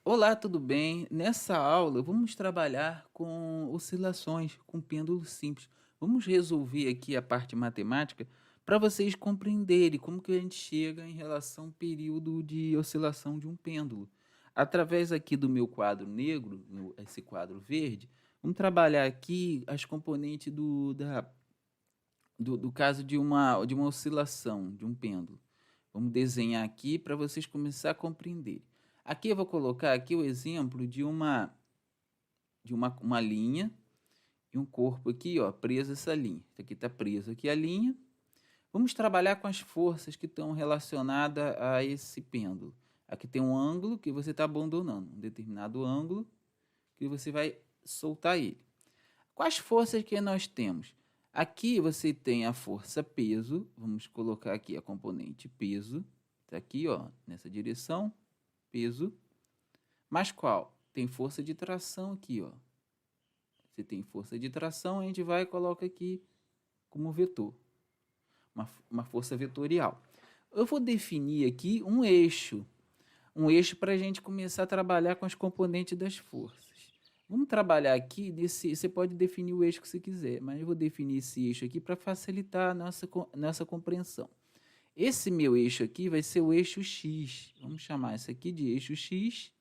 Olá, tudo bem? Nessa aula vamos trabalhar com oscilações, com pêndulo simples. Vamos resolver aqui a parte matemática para vocês compreenderem como que a gente chega em relação ao período de oscilação de um pêndulo. Através aqui do meu quadro negro, esse quadro verde, vamos trabalhar aqui as componentes do caso de uma oscilação, de um pêndulo. Vamos desenhar aqui para vocês começarem a compreender. Aqui eu vou colocar aqui o exemplo de uma linha e um corpo aqui, ó, preso essa linha. Isso aqui está preso aqui a linha. Vamos trabalhar com as forças que estão relacionadas a esse pêndulo. Aqui tem um ângulo que você está abandonando, um determinado ângulo que você vai soltar ele. Quais forças que nós temos? Aqui você tem a força peso, vamos colocar aqui a componente peso, está aqui, ó, nessa direção, peso. Mas qual? Tem força de tração aqui, ó. Você tem força de tração, a gente vai e coloca aqui como vetor, uma força vetorial. Eu vou definir aqui um eixo para a gente começar a trabalhar com as componentes das forças. Vamos trabalhar aqui você pode definir o eixo que você quiser, mas eu vou definir esse eixo aqui para facilitar a nossa compreensão. Esse meu eixo aqui vai ser o eixo X. Vamos chamar isso aqui de eixo X,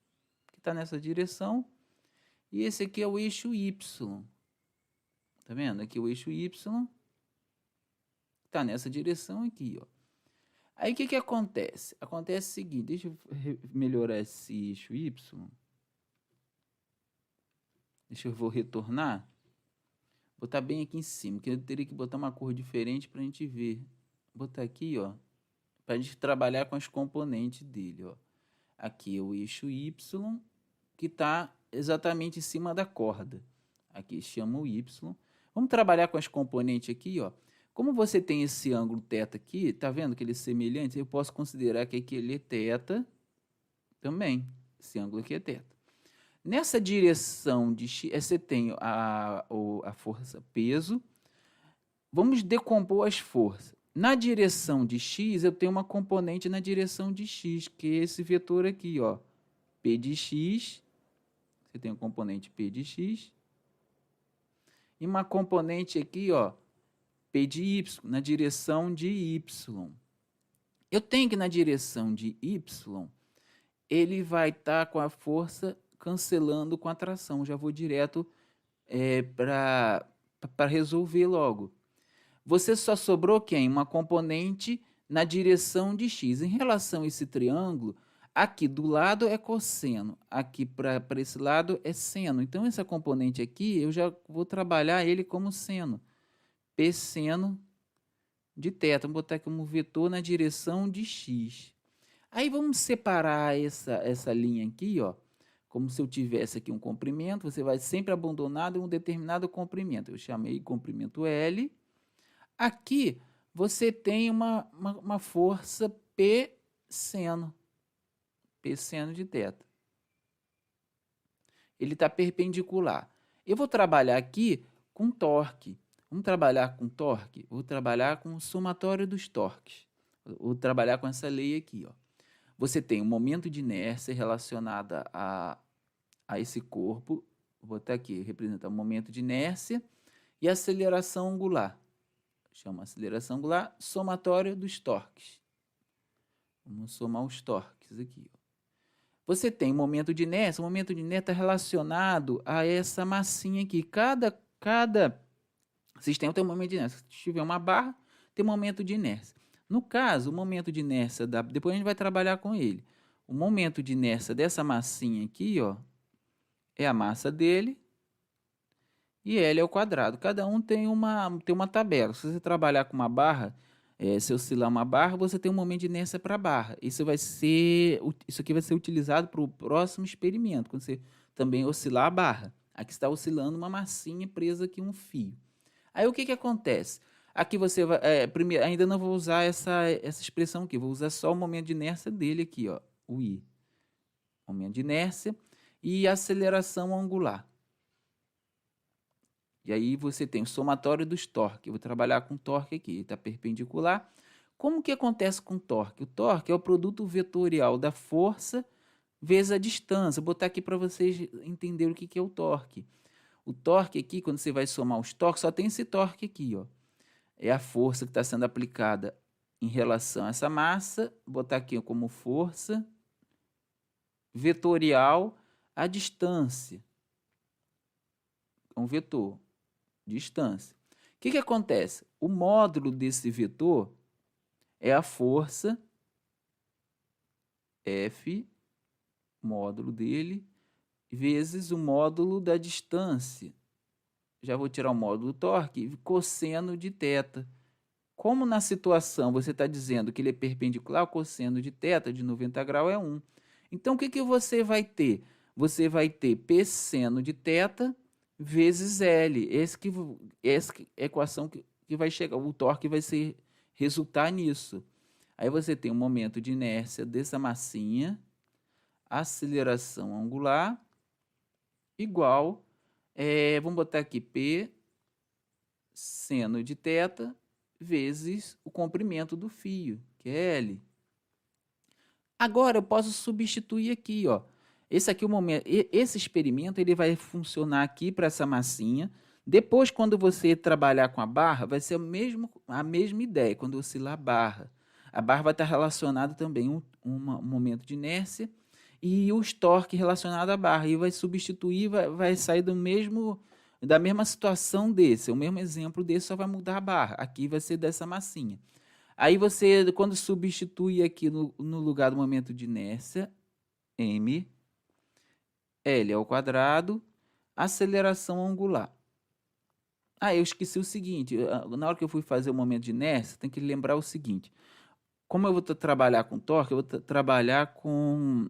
que está nessa direção. E esse aqui é o eixo Y. Tá vendo? Aqui o eixo Y está nessa direção aqui, ó. Aí o que que acontece? Acontece o seguinte, deixa eu melhorar esse eixo Y. Vou retornar. Botar bem aqui em cima, que eu teria que botar uma cor diferente para a gente ver. Vou botar aqui, ó, para a gente trabalhar com as componentes dele, ó. Aqui é o eixo Y, que está exatamente em cima da corda. Aqui chama o Y. Vamos trabalhar com as componentes aqui, ó. Como você tem esse ângulo θ aqui, tá vendo que ele é semelhante? Eu posso considerar que aqui ele é θ também. Esse ângulo aqui é θ. Nessa direção de X, você tem a força peso. Vamos decompor as forças. Na direção de X, eu tenho uma componente na direção de X, que é esse vetor aqui, ó. P de X. Você tem um componente P de X. E uma componente aqui, ó, P de Y, na direção de Y. Eu tenho que na direção de Y, ele vai estar com a força cancelando com a tração. Já vou direto para resolver logo. Você só sobrou quem? Uma componente na direção de X. Em relação a esse triângulo, aqui do lado é cosseno, aqui para esse lado é seno. Então, essa componente aqui, eu já vou trabalhar ele como seno. P seno de θ. Vamos botar aqui como vetor na direção de X. Aí vamos separar essa linha aqui, ó, como se eu tivesse aqui um comprimento. Você vai sempre abandonar um determinado comprimento. Eu chamei comprimento L. Aqui você tem uma força P seno de θ. Ele está perpendicular. Eu vou trabalhar aqui com torque. Vamos trabalhar com torque? Vou trabalhar com o somatório dos torques. Vou trabalhar com essa lei aqui, ó. Você tem um momento de inércia relacionada a esse corpo. Vou botar aqui, representa o momento de inércia e aceleração angular. Chama aceleração angular, somatório dos torques. Vamos somar os torques aqui, ó. Você tem momento de inércia, o momento de inércia está relacionado a essa massinha aqui. Cada sistema tem um momento de inércia. Se tiver uma barra, tem momento de inércia. No caso, o momento de inércia, depois a gente vai trabalhar com ele. O momento de inércia dessa massinha aqui, ó, é a massa dele, e L é o quadrado. Cada um tem uma tabela. Se você trabalhar com uma barra, se oscilar uma barra, você tem um momento de inércia para a barra. Isso aqui vai ser utilizado para o próximo experimento, quando você também oscilar a barra. Aqui está oscilando uma massinha presa aqui um fio. Aí o que acontece? Aqui você vai, primeiro, ainda não vou usar essa expressão aqui, vou usar só o momento de inércia dele aqui, ó, o I. Momento de inércia e aceleração angular. E aí você tem o somatório dos torques. Eu vou trabalhar com torque aqui, está perpendicular. Como que acontece com o torque? O torque é o produto vetorial da força vezes a distância. Vou botar aqui para vocês entenderem o que é o torque. O torque aqui, quando você vai somar os torques, só tem esse torque aqui, ó. É a força que está sendo aplicada em relação a essa massa. Vou botar aqui como força vetorial a distância. Um vetor, distância. O que acontece? O módulo desse vetor é a força F, módulo dele, vezes o módulo da distância. Já vou tirar o módulo torque, cosseno de θ. Como na situação você está dizendo que ele é perpendicular, o cosseno de θ de 90 graus é 1. Então, o que você vai ter? Você vai ter P seno de θ vezes L. Essa equação que vai chegar, o torque vai resultar nisso. Aí você tem um momento de inércia dessa massinha, aceleração angular, igual, vamos botar aqui P seno de θ vezes o comprimento do fio, que é L. Agora eu posso substituir aqui, ó. Esse aqui é o momento, esse experimento ele vai funcionar aqui para essa massinha. Depois, quando você trabalhar com a barra, vai ser a mesma ideia, quando oscilar a barra vai estar relacionada também um momento de inércia e os torques relacionados à barra, e vai substituir, vai sair da mesma situação desse, o mesmo exemplo desse, só vai mudar a barra. Aqui vai ser dessa massinha. Aí você, quando substitui aqui no lugar do momento de inércia, m, L ao quadrado, aceleração angular. Eu esqueci o seguinte, na hora que eu fui fazer o momento de inércia, tem que lembrar o seguinte, como eu vou trabalhar com torque, eu vou trabalhar com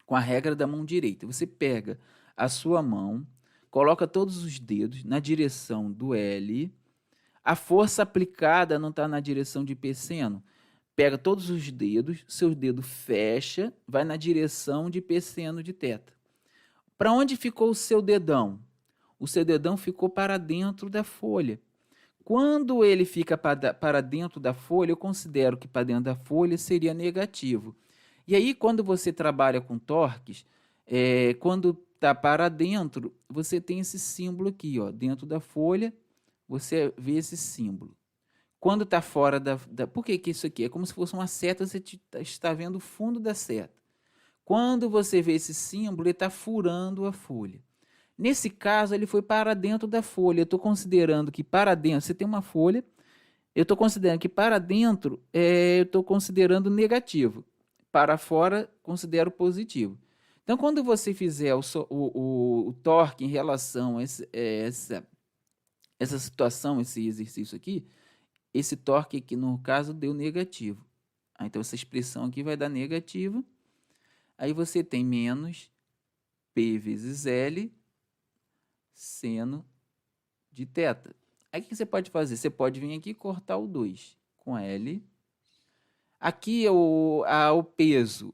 a regra da mão direita. Você pega a sua mão, coloca todos os dedos na direção do L, a força aplicada não está na direção de P seno. Pega todos os dedos, seu dedo fecha, vai na direção de P seno de θ. Para onde ficou o seu dedão? O seu dedão ficou para dentro da folha. Quando ele fica para dentro da folha, eu considero que para dentro da folha seria negativo. E aí, quando você trabalha com torques, quando está para dentro, você tem esse símbolo aqui, ó, dentro da folha, você vê esse símbolo. Quando está fora Por que isso aqui? É como se fosse uma seta, você está vendo o fundo da seta. Quando você vê esse símbolo, ele está furando a folha. Nesse caso, ele foi para dentro da folha. Eu estou considerando que para dentro, você tem uma folha, eu estou considerando que para dentro, eu estou considerando negativo. Para fora, considero positivo. Então, quando você fizer o torque em relação a essa situação, esse exercício aqui, esse torque aqui, no caso, deu negativo. Então, essa expressão aqui vai dar negativa. Aí você tem menos P vezes L seno de θ. Aí o que você pode fazer? Você pode vir aqui e cortar o 2 com L. Aqui é o peso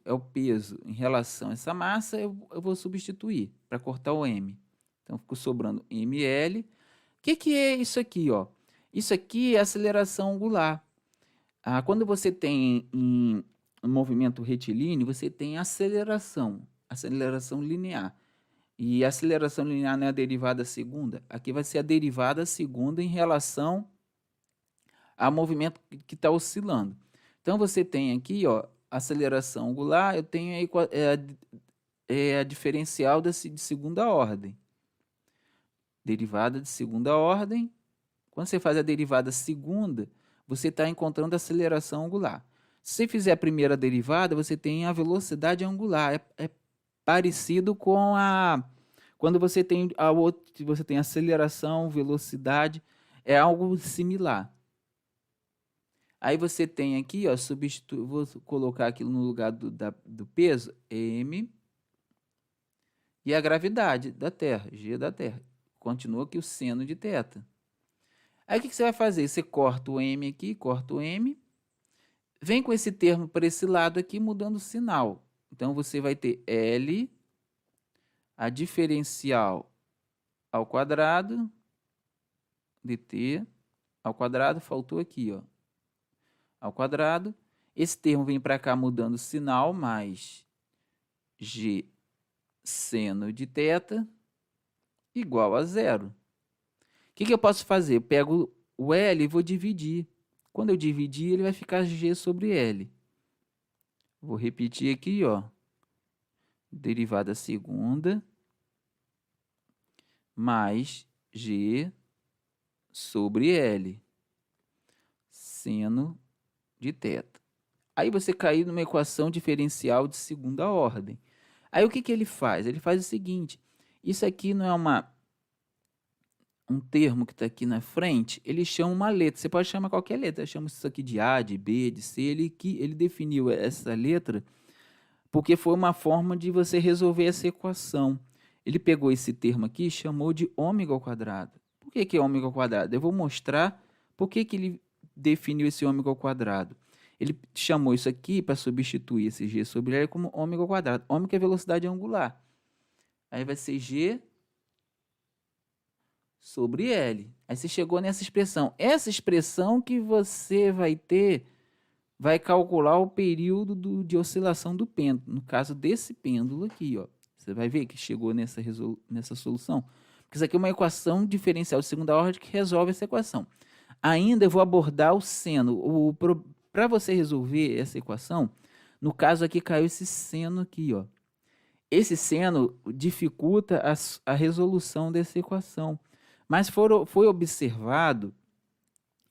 em relação a essa massa, eu vou substituir para cortar o M. Então, ficou sobrando ml. O que é isso aqui, ó? Isso aqui é aceleração angular. Quando você tem em movimento retilíneo, você tem aceleração linear. E a aceleração linear não é a derivada segunda. Aqui vai ser a derivada segunda em relação ao movimento que está oscilando. Então, você tem aqui, ó, aceleração angular, eu tenho a diferencial de segunda ordem. Derivada de segunda ordem. Quando você faz a derivada segunda, você está encontrando a aceleração angular. Se você fizer a primeira derivada, você tem a velocidade angular. É parecido com quando você tem você tem aceleração, velocidade, é algo similar. Aí você tem aqui, ó, vou colocar aquilo no lugar do peso, m, e a gravidade da Terra, g da Terra. Continua aqui o seno de θ. Aí o que você vai fazer? Você corta o m aqui, corta o m, vem com esse termo para esse lado aqui, mudando o sinal. Então, você vai ter L, a diferencial ao quadrado, dt, ao quadrado, faltou aqui, ó, ao quadrado. Esse termo vem para cá mudando o sinal, mais G seno de θ igual a zero. O que eu posso fazer? Eu pego o L e vou dividir. Quando eu dividir, ele vai ficar G sobre L. Vou repetir aqui, ó. Derivada segunda mais G sobre L, seno de θ. Aí você caiu numa equação diferencial de segunda ordem. Aí o que ele faz? Ele faz o seguinte, isso aqui não é um termo que está aqui na frente, ele chama uma letra, você pode chamar qualquer letra, chama isso aqui de A, de B, de C, ele definiu essa letra porque foi uma forma de você resolver essa equação. Ele pegou esse termo aqui e chamou de ômega ao quadrado. Por que é ômega ao quadrado? Eu vou mostrar por que ele definiu esse ômega ao quadrado. Ele chamou isso aqui para substituir esse G sobre L como ômega ao quadrado. Ômega é velocidade angular. Aí vai ser G sobre L. Aí você chegou nessa expressão. Essa expressão que você vai calcular o período de oscilação do pêndulo. No caso desse pêndulo aqui, ó. Você vai ver que chegou nessa solução. Porque isso aqui é uma equação diferencial de segunda ordem que resolve essa equação. Ainda eu vou abordar o seno. Para você resolver essa equação, no caso aqui caiu esse seno aqui, ó. Esse seno dificulta a resolução dessa equação. Mas foi observado,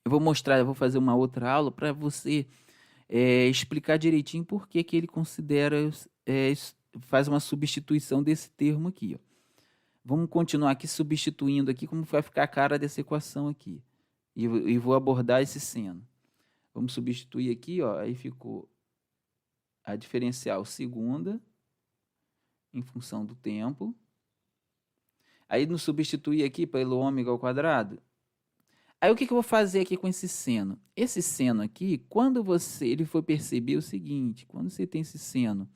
eu vou mostrar, eu vou fazer uma outra aula para você explicar direitinho por que ele considera, faz uma substituição desse termo aqui, ó. Vamos continuar aqui substituindo aqui como vai ficar a cara dessa equação aqui. E vou abordar esse seno. Vamos substituir aqui, ó, aí ficou a diferencial segunda em função do tempo. Aí nos substituir aqui pelo ômega ao quadrado. Aí o que eu vou fazer aqui com esse seno? Esse seno aqui, quando ele for perceber o seguinte, quando você tem esse seno,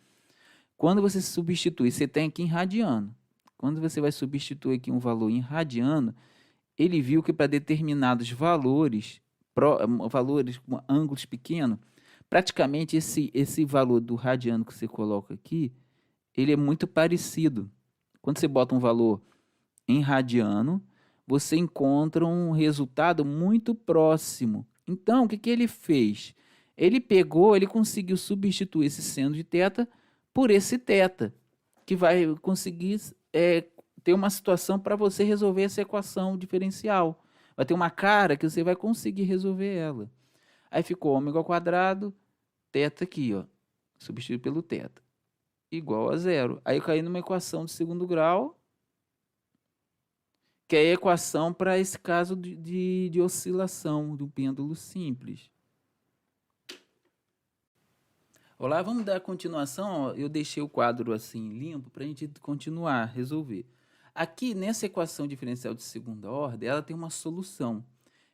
quando você substitui, você tem aqui em radiano. Quando você vai substituir aqui um valor em radiano, ele viu que para determinados valores com ângulos pequenos, praticamente esse valor do radiano que você coloca aqui, ele é muito parecido. Quando você bota um valor em radiano, você encontra um resultado muito próximo. Então, o que ele fez? Ele conseguiu substituir esse seno de θ por esse θ, que vai conseguir ter uma situação para você resolver essa equação diferencial. Vai ter uma cara que você vai conseguir resolver ela. Aí ficou ômega ao quadrado, θ aqui, ó, substituído pelo θ, igual a zero. Aí eu caí numa equação de segundo grau, que é a equação para esse caso de oscilação do pêndulo simples. Olá, vamos dar continuação. Eu deixei o quadro assim limpo para a gente continuar, resolver. Aqui, nessa equação diferencial de segunda ordem, ela tem uma solução.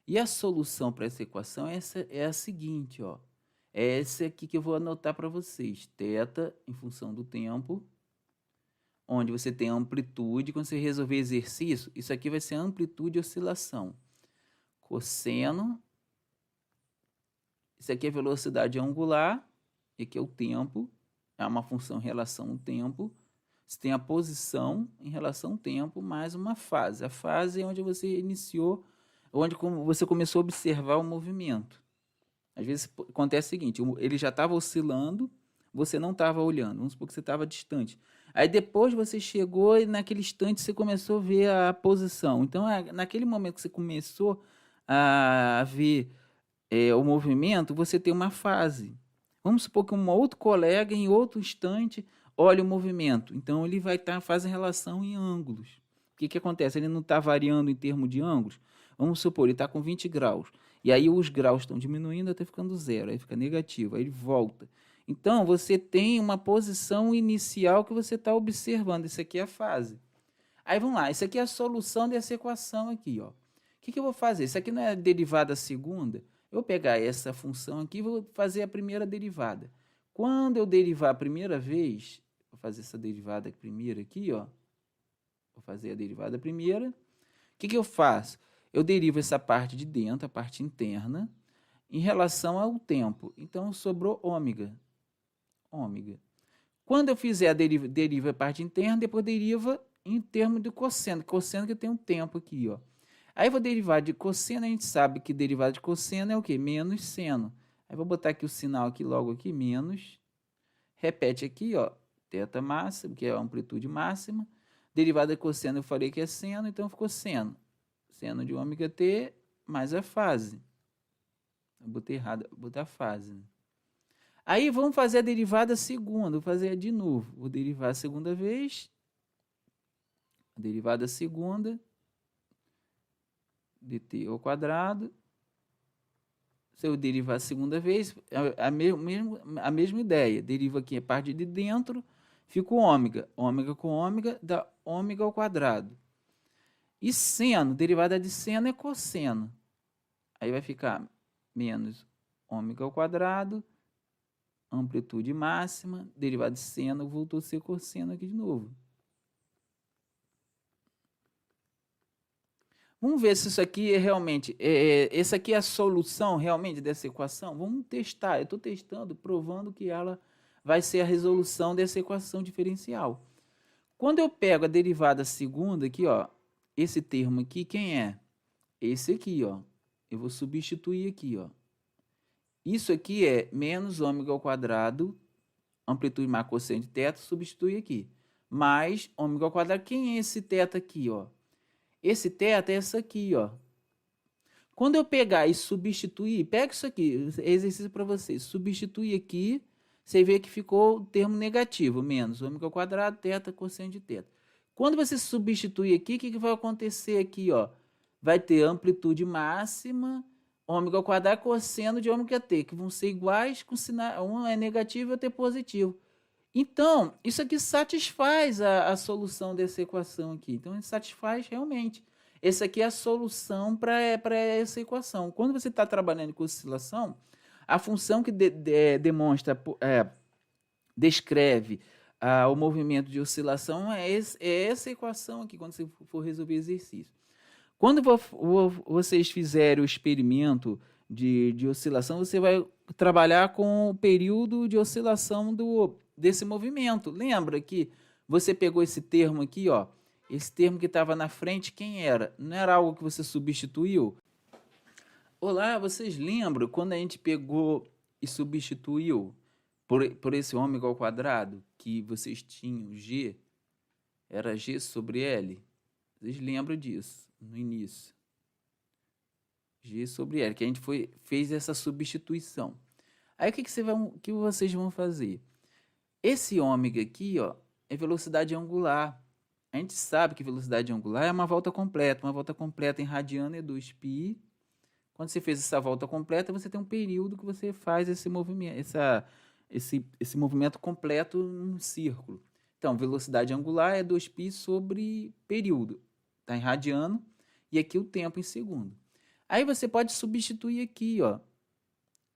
E a solução para essa equação é a seguinte, ó. É essa aqui que eu vou anotar para vocês. Θ em função do tempo, onde você tem a amplitude. Quando você resolver exercício, isso aqui vai ser a amplitude e oscilação. Cosseno, isso aqui é a velocidade angular, e aqui é o tempo, é uma função em relação ao tempo. Você tem a posição em relação ao tempo, mais uma fase. A fase é onde você iniciou, onde você começou a observar o movimento. Às vezes acontece o seguinte, ele já estava oscilando, você não estava olhando, vamos supor que você estava distante. Aí depois você chegou e naquele instante você começou a ver a posição. Então, naquele momento que você começou a ver o movimento, você tem uma fase. Vamos supor que um outro colega, em outro instante, olha o movimento. Então, ele vai estar fazendo relação em ângulos. O que acontece? Ele não está variando em termos de ângulos. Vamos supor, ele está com 20 graus. E aí os graus estão diminuindo até ficando zero. Aí fica negativo, aí ele volta. Então, você tem uma posição inicial que você está observando. Isso aqui é a fase. Aí, vamos lá. Isso aqui é a solução dessa equação aqui, ó. O que eu vou fazer? Isso aqui não é a derivada segunda? Eu vou pegar essa função aqui e vou fazer a primeira derivada. Quando eu derivar a primeira vez, vou fazer essa derivada primeira aqui, ó. Vou fazer a derivada primeira. O que eu faço? Eu derivo essa parte de dentro, a parte interna, em relação ao tempo. Então, sobrou ômega. Ômega. Quando eu fizer a deriva a parte interna, depois deriva em termos de cosseno. Cosseno que tem um tempo aqui, ó. Aí eu vou derivar de cosseno, a gente sabe que derivada de cosseno é o quê? Menos seno. Aí vou botar aqui o sinal aqui logo aqui, menos. Repete aqui, ó, θ máximo, que é a amplitude máxima. Derivada de cosseno eu falei que é seno, então ficou seno. Seno de ômega t mais a fase. Eu botei errado, vou botar a fase. Né? Aí vamos fazer a derivada segunda, vou fazer de novo. Vou derivar a segunda vez. A derivada segunda, dt ao quadrado. Se eu derivar a segunda vez, a mesma ideia. Deriva aqui a parte de dentro, fica o ômega. Ômega com ômega dá ômega ao quadrado. E seno, derivada de seno é cosseno. Aí vai ficar menos ômega ao quadrado, amplitude máxima, derivada de seno, voltou a ser cosseno aqui de novo. Vamos ver se isso aqui é realmente, essa aqui é a solução realmente dessa equação? Vamos testar, eu estou testando, provando que ela vai ser a resolução dessa equação diferencial. Quando eu pego a derivada segunda aqui, ó, esse termo aqui, quem é? Esse aqui, ó. Eu vou substituir aqui, ó. Isso aqui é menos ômega ao quadrado, amplitude mais cosseno de θ, substitui aqui. Mais ômega ao quadrado, quem é esse θ aqui, ó? Esse θ é essa aqui, ó. Quando eu pegar e substituir, pega isso aqui, exercício para vocês, substituir aqui, você vê que ficou o termo negativo, menos ômega ao quadrado, θ, cosseno de θ. Quando você substituir aqui, o que vai acontecer aqui, ó? Vai ter amplitude máxima, ômega ao quadrado, cosseno de ômega t, que vão ser iguais, com sinal, um é negativo e outro é positivo. Então, isso aqui satisfaz a solução dessa equação aqui. Então, satisfaz realmente. Essa aqui é a solução para essa equação. Quando você está trabalhando com oscilação, a função que demonstra, descreve o movimento de oscilação é essa equação aqui, quando você for resolver exercício. Quando vocês fizerem o experimento de oscilação, você vai trabalhar com o período de oscilação desse movimento. Lembra que você pegou esse termo aqui, ó, esse termo que estava na frente, quem era? Não era algo que você substituiu? Olá, vocês lembram quando a gente pegou e substituiu por esse ômega ao quadrado, que vocês tinham G, era G sobre L? Vocês lembram disso, no início? G sobre L, que a gente fez essa substituição. Aí o que vocês vão fazer? Esse ômega aqui, ó, é velocidade angular. A gente sabe que velocidade angular é uma volta completa. Uma volta completa em radiano é 2π. Quando você fez essa volta completa, você tem um período que você faz esse movimento, esse movimento completo num círculo. Então, velocidade angular é 2π sobre período. Está em radiano. E aqui o tempo em segundo. Aí você pode substituir aqui, ó.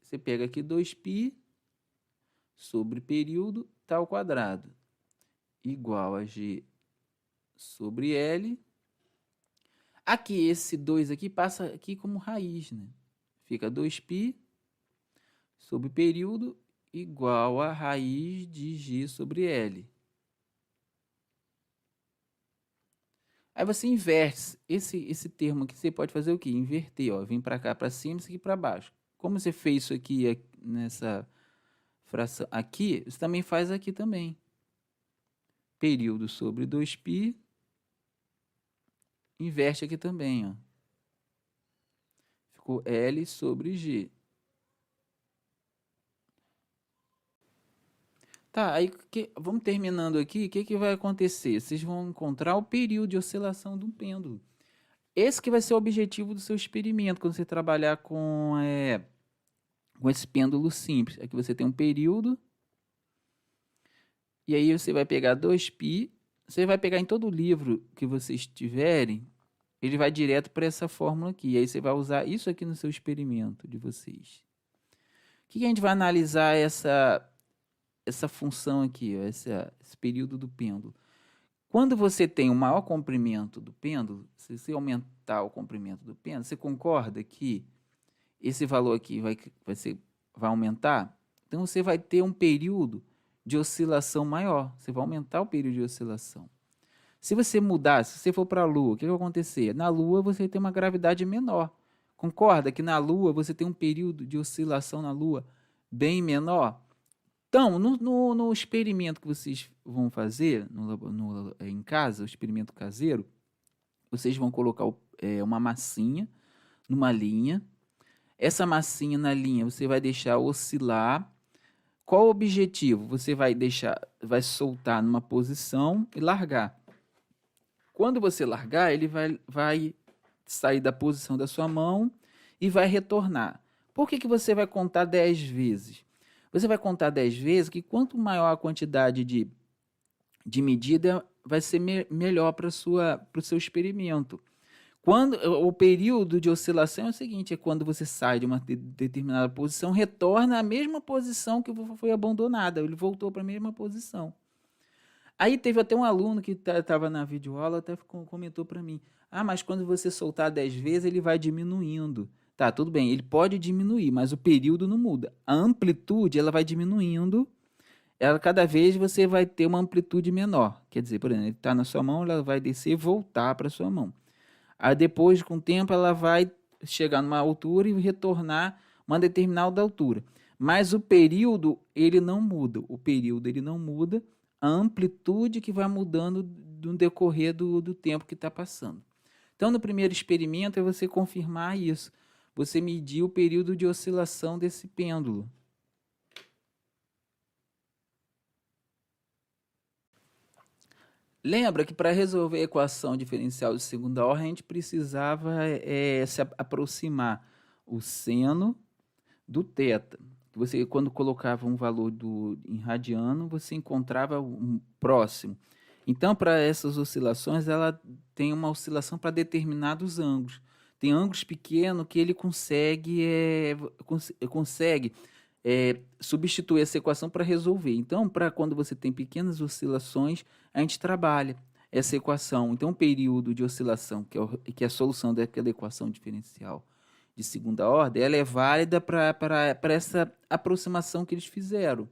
Você pega aqui 2π sobre período tá ao quadrado igual a G sobre L. Aqui, esse 2 aqui passa aqui como raiz, né? Fica 2π sobre período igual a raiz de G sobre L. Aí você inverte esse termo aqui, você pode fazer o quê? Inverter, ó, vem para cá para cima, isso aqui para baixo. Como você fez isso aqui nessa fração aqui, você também faz aqui também. Período sobre 2π, inverte aqui também, ó. Ficou L sobre G. Tá, aí vamos terminando aqui, o que vai acontecer? Vocês vão encontrar o período de oscilação do pêndulo. Esse que vai ser o objetivo do seu experimento, quando você trabalhar com esse pêndulo simples. Aqui você tem um período, e aí você vai pegar 2π, você vai pegar em todo o livro que vocês tiverem, ele vai direto para essa fórmula aqui, e aí você vai usar isso aqui no seu experimento de vocês. O que a gente vai analisar essa função aqui, ó, esse período do pêndulo? Quando você tem o maior comprimento do pêndulo, se você aumentar o comprimento do pêndulo, você concorda que esse valor aqui vai aumentar? Então, você vai ter um período de oscilação maior. Você vai aumentar o período de oscilação. Se você mudar, se você for para a Lua, o que vai acontecer? Na Lua você tem uma gravidade menor. Concorda que na Lua você tem um período de oscilação na Lua bem menor? Então, no experimento que vocês vão fazer em casa, o experimento caseiro, vocês vão colocar uma massinha numa linha. Essa massinha na linha você vai deixar oscilar. Qual o objetivo? Você vai soltar numa posição e largar. Quando você largar, ele vai sair da posição da sua mão e vai retornar. Por que você vai contar 10 vezes? Você vai contar 10 vezes que quanto maior a quantidade de medida, vai ser melhor para o seu experimento. Quando o período de oscilação é o seguinte, é quando você sai de uma determinada posição, retorna à mesma posição que foi abandonada, ele voltou para a mesma posição. Aí teve até um aluno que estava na videoaula, até comentou para mim, mas quando você soltar 10 vezes, ele vai diminuindo. Tá, tudo bem, ele pode diminuir, mas o período não muda. A amplitude, ela vai diminuindo, cada vez você vai ter uma amplitude menor. Quer dizer, por exemplo, ele está na sua mão, ela vai descer e voltar para a sua mão. Aí depois, com o tempo, ela vai chegar numa altura e retornar uma determinada altura. Mas o período, ele não muda. O período, ele não muda. A amplitude que vai mudando no decorrer do tempo que está passando. Então, no primeiro experimento, é você confirmar isso. Você medir o período de oscilação desse pêndulo. Lembra que para resolver a equação diferencial de segunda ordem, a gente precisava se aproximar o seno do θ. Você, quando colocava um valor em radiano, você encontrava um próximo. Então, para essas oscilações, ela tem uma oscilação para determinados ângulos. Tem ângulos pequenos que ele consegue substituir essa equação para resolver. Então, para quando você tem pequenas oscilações, a gente trabalha essa equação. Então, o período de oscilação, que é a solução daquela equação diferencial de segunda ordem, ela é válida para essa aproximação que eles fizeram.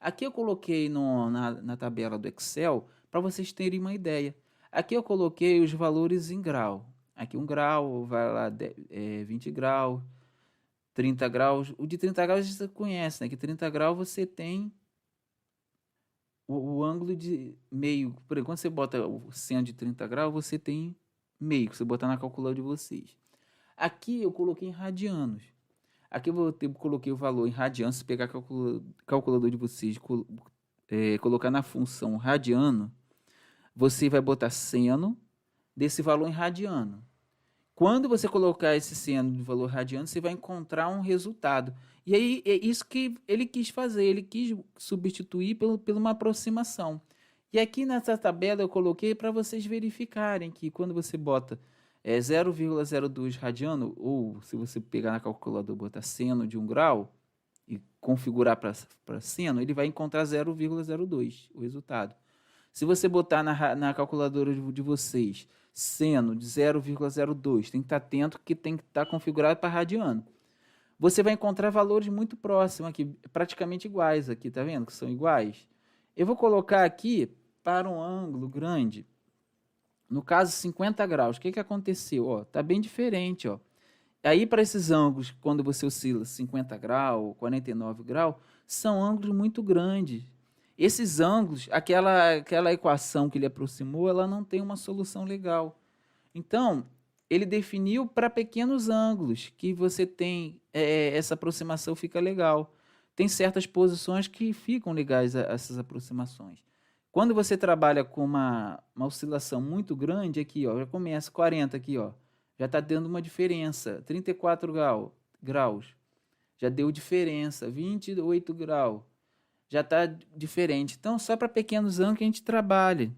Aqui eu coloquei na tabela do Excel para vocês terem uma ideia. Aqui eu coloquei os valores em grau. Aqui 1 grau, vai lá 20 graus, 30 graus. O de 30 graus você conhece, né? Que 30 graus você tem o ângulo de meio. Por exemplo, quando você bota o seno de 30 graus, você tem meio, que você botar na calculadora de vocês. Aqui eu coloquei em radianos. Aqui eu coloquei o valor em radianos. Se pegar a calculadora de vocês, colocar na função radiano, você vai botar seno desse valor em radiano. Quando você colocar esse seno de valor radiano, você vai encontrar um resultado. E aí é isso que ele quis fazer, ele quis substituir por uma aproximação. E aqui nessa tabela eu coloquei para vocês verificarem que quando você bota 0,02 radiano, ou se você pegar na calculadora e botar seno de 1 grau e configurar para seno, ele vai encontrar 0,02, o resultado. Se você botar na calculadora de vocês seno de 0,02, tem que estar atento que tem que estar configurado para radiano. Você vai encontrar valores muito próximos aqui, praticamente iguais aqui, tá vendo que são iguais? Eu vou colocar aqui para um ângulo grande, no caso 50 graus. O que aconteceu? Ó, tá bem diferente, ó. Aí para esses ângulos, quando você oscila 50 graus, 49 graus, são ângulos muito grandes. Esses ângulos, aquela equação que ele aproximou, ela não tem uma solução legal. Então, ele definiu para pequenos ângulos que você tem, essa aproximação fica legal. Tem certas posições que ficam legais essas aproximações. Quando você trabalha com uma oscilação muito grande, aqui ó, já começa 40 aqui, ó, já está dando uma diferença. 34 graus, já deu diferença. 28 graus. Já está diferente. Então, só para pequenos ângulos que a gente trabalha.